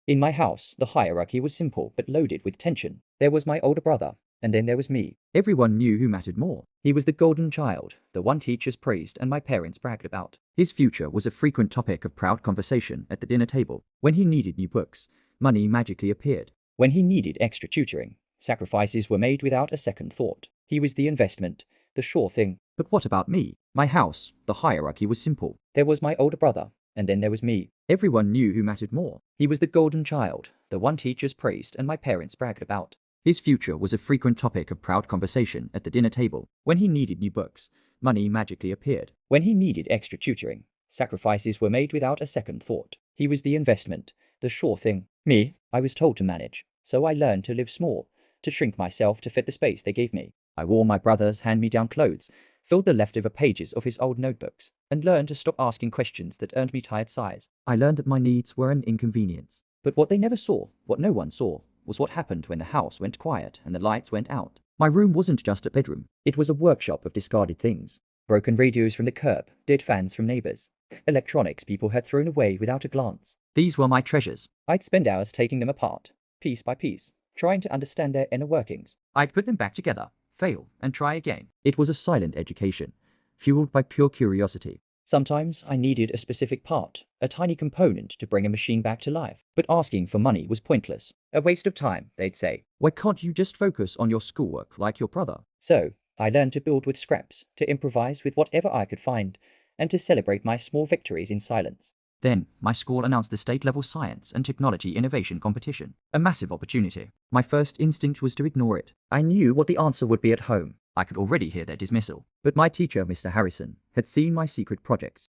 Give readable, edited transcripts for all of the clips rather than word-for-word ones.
In my house, the hierarchy was simple but loaded with tension. There was my older brother, and then there was me. Everyone knew who mattered more. He was the golden child, the one teachers praised and my parents bragged about. His future was a frequent topic of proud conversation at the dinner table. When he needed new books, money magically appeared. When he needed extra tutoring, sacrifices were made without a second thought. He was the investment, the sure thing. But what about me? My house, the hierarchy was simple. There was my older brother, and then there was me. Everyone knew who mattered more. He was the golden child, the one teachers praised and my parents bragged about. His future was a frequent topic of proud conversation at the dinner table. When he needed new books, money magically appeared. When he needed extra tutoring, sacrifices were made without a second thought. He was the investment, the sure thing. Me, I was told to manage, so I learned to live small, to shrink myself to fit the space they gave me. I wore my brother's hand-me-down clothes, filled the leftover pages of his old notebooks, and learned to stop asking questions that earned me tired sighs. I learned that my needs were an inconvenience. But what they never saw, what no one saw, was what happened when the house went quiet and the lights went out. My room wasn't just a bedroom. It was a workshop of discarded things. Broken radios from the curb, dead fans from neighbors, electronics people had thrown away without a glance. These were my treasures. I'd spend hours taking them apart, piece by piece, trying to understand their inner workings. I'd put them back together, fail, and try again. It was a silent education, fueled by pure curiosity. Sometimes I needed a specific part, a tiny component to bring a machine back to life. But asking for money was pointless. A waste of time, they'd say. Why can't you just focus on your schoolwork like your brother? So, I learned to build with scraps, to improvise with whatever I could find, and to celebrate my small victories in silence. Then, my school announced the state-level science and technology innovation competition. A massive opportunity. My first instinct was to ignore it. I knew what the answer would be at home. I could already hear their dismissal. But my teacher, Mr. Harrison, had seen my secret projects.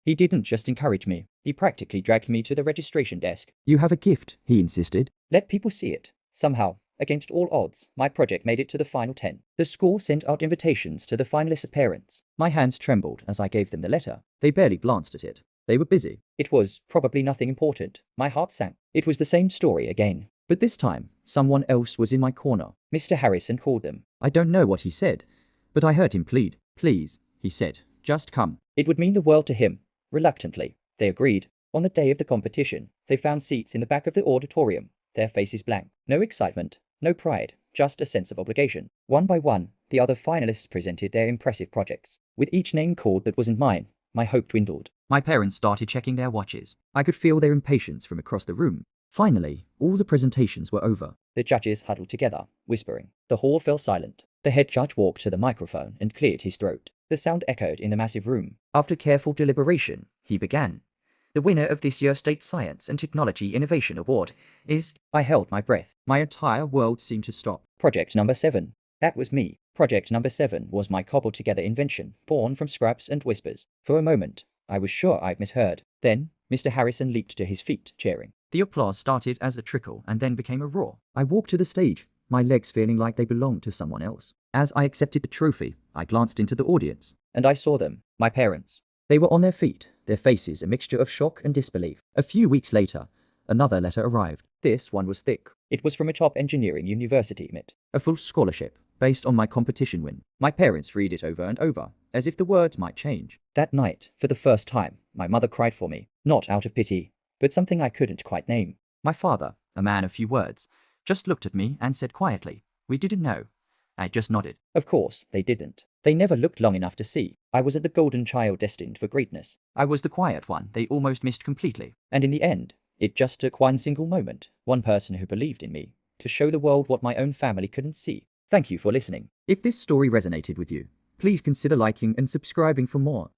He didn't just encourage me. He practically dragged me to the registration desk. You have a gift, he insisted. Let people see it. Somehow, against all odds, my project made it to the final 10. The school sent out invitations to the finalists' parents. My hands trembled as I gave them the letter. They barely glanced at it. They were busy. It was probably nothing important. My heart sank. It was the same story again. But this time, someone else was in my corner. Mr. Harrison called them. I don't know what he said, but I heard him plead. Please, he said, just come. It would mean the world to him. Reluctantly, they agreed. On the day of the competition, they found seats in the back of the auditorium, their faces blank. No excitement, no pride, just a sense of obligation. One by one, the other finalists presented their impressive projects. With each name called that wasn't mine, my hope dwindled. My parents started checking their watches. I could feel their impatience from across the room. Finally, all the presentations were over. The judges huddled together, whispering. The hall fell silent. The head judge walked to the microphone and cleared his throat. The sound echoed in the massive room. After careful deliberation, he began. The winner of this year's State Science and Technology Innovation Award is... I held my breath. My entire world seemed to stop. Project number 7. That was me. Project number 7 was my cobbled-together invention, born from scraps and whispers. For a moment, I was sure I'd misheard. Then, Mr. Harrison leaped to his feet, cheering. The applause started as a trickle and then became a roar. I walked to the stage, my legs feeling like they belonged to someone else. As I accepted the trophy, I glanced into the audience, and I saw them, my parents. They were on their feet, their faces a mixture of shock and disbelief. A few weeks later, another letter arrived. This one was thick. It was from a top engineering university, MIT. A full scholarship, based on my competition win. My parents read it over and over, as if the words might change. That night, for the first time, my mother cried for me, not out of pity, but something I couldn't quite name. My father, a man of few words, just looked at me and said quietly, "We didn't know." I just nodded. Of course, they didn't. They never looked long enough to see. I wasn't the golden child destined for greatness. I was the quiet one they almost missed completely. And in the end, it just took one single moment, one person who believed in me, to show the world what my own family couldn't see. Thank you for listening. If this story resonated with you, please consider liking and subscribing for more.